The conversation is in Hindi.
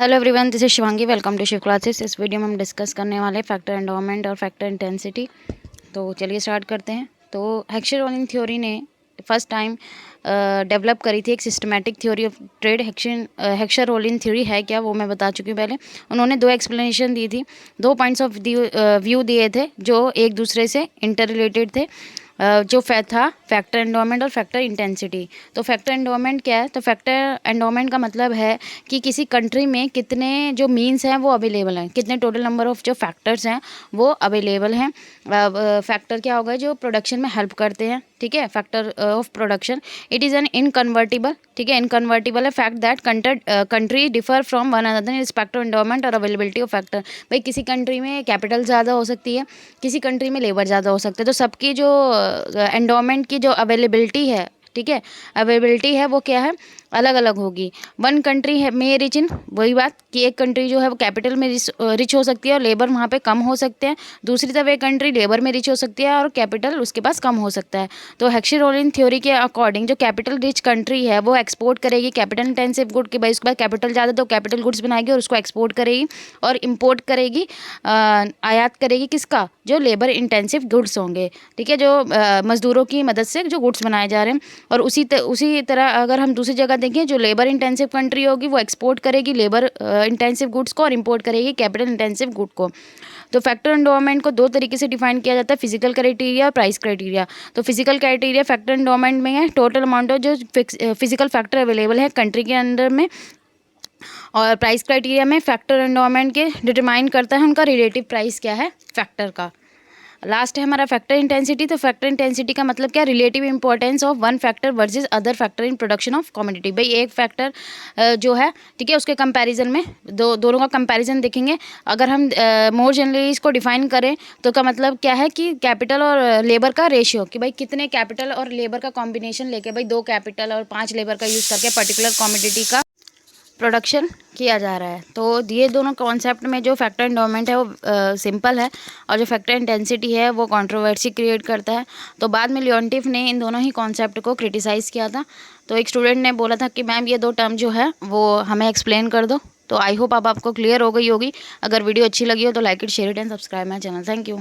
Hello everyone, this is Shivangi. Welcome to Shiv classes. इस वीडियो में हम डिस्कस करने वाले फैक्टर एंडोमेंट और फैक्टर इंटेंसिटी। तो चलिए स्टार्ट करते हैं। तो हेक्सर रोलिंग थ्योरी ने फर्स्ट टाइम डेवलप करी थी एक systematic theory of trade. Heckscher Ohlin theory है क्या, वो मैं बता चुकी हूँ पहले। उन्होंने दो एक्सप्लेनेशन दी थी, दो पॉइंट्स ऑफ व्यू दिए थे जो एक दूसरे से इंटर रिलेटेड थे। जो था फैक्टर एंडोमेंट और फैक्टर इंटेंसिटी। तो फैक्टर एंडोमेंट क्या है? तो फैक्टर एंडोमेंट का मतलब है कि किसी कंट्री में कितने जो मीन्स हैं वो अवेलेबल हैं, कितने टोटल नंबर ऑफ जो फैक्टर्स हैं वो अवेलेबल हैं। फैक्टर क्या होगा? जो प्रोडक्शन में हेल्प करते हैं, ठीक है। Factor of production, it is an inconvertible, ठीक है। इनकन्वर्टिबल है fact that country differ from one another in respect to endowment और अवेलेबिलिटी ऑफ फैक्टर। भाई किसी कंट्री में कैपिटल ज़्यादा हो सकती है, किसी कंट्री में लेबर ज़्यादा हो सकता है, तो सबकी जो एंडोमेंट की जो अवेलेबिलिटी है, ठीक है, अवेलेबिलिटी है वो क्या है? अलग अलग होगी। वन कंट्री है मे रिच इन, वही बात कि एक कंट्री जो है वो कैपिटल में रिच हो सकती है और लेबर वहाँ पे कम हो सकते हैं। दूसरी तरफ एक कंट्री लेबर में रिच हो सकती है और कैपिटल उसके पास कम हो सकता है। तो हेक्सर रोलिंग थ्योरी के अकॉर्डिंग जो कैपिटल रिच कंट्री है वो एक्सपोर्ट करेगी कैपिटल इंटेंसिव गुड के, भाई उसके पास कैपिटल ज़्यादा तो कैपिटल गुड्स बनाएगी और उसको एक्सपोर्ट करेगी। और इम्पोर्ट करेगी, आयात करेगी किसका? जो लेबर इंटेंसिव गुड्स होंगे, ठीक है, जो मज़दूरों की मदद से जो गुड्स बनाए जा रहे हैं। और उसी तरह अगर हम दूसरी जगह देखें, जो लेबर इंटेंसिव कंट्री होगी वो एक्सपोर्ट करेगी लेबर इंटेंसिव गुड्स को और इंपोर्ट करेगी कैपिटल इंटेंसिव गुड को। तो फैक्टर एंडोमेंट को दो तरीके से डिफाइन किया जाता है, फिजिकल क्राइटेरिया और प्राइस क्राइटेरिया। तो फिजिकल क्राइटेरिया फैक्टर एंडोमेंट में है टोटल अमाउंट ऑफ जो फिजिकल फैक्टर अवेलेबल है कंट्री के अंदर में। और प्राइस क्राइटेरिया में फैक्टर एंडोमेंट के डिटरमाइन करता है उनका रिलेटिव प्राइस क्या है फैक्टर का। लास्ट है हमारा फैक्टर इंटेंसिटी। तो फैक्टर इंटेंसिटी का मतलब क्या? Relative importance of one factor versus other factor in production of commodity. भाई एक फैक्टर जो है, ठीक है, उसके कंपैरिजन में दोनों का कंपैरिजन देखेंगे। अगर हम मोर जनरली इसको डिफाइन करें तो का मतलब क्या है कि कैपिटल और लेबर का रेशियो, कि भाई कितने कैपिटल और लेबर का कॉम्बिनेशन लेके, भाई 2 कैपिटल और 5 लेबर का यूज़ करके पर्टिकुलर कमोडिटी का प्रोडक्शन किया जा रहा है। तो ये दोनों कॉन्सेप्ट में जो फैक्टर एंडोमेंट है वो सिंपल है और जो फैक्टर इंटेंसिटी है वो कंट्रोवर्सी क्रिएट करता है। तो बाद में लियोन्टिफ ने इन दोनों ही कॉन्सेप्ट को क्रिटिसाइज़ किया था। तो एक स्टूडेंट ने बोला था कि मैम ये दो टर्म जो है वो हमें एक्सप्लेन कर दो। तो आई होप अब आपको क्लियर हो गई होगी। अगर वीडियो अच्छी लगी हो तो like it, share it and subscribe my channel. Thank you.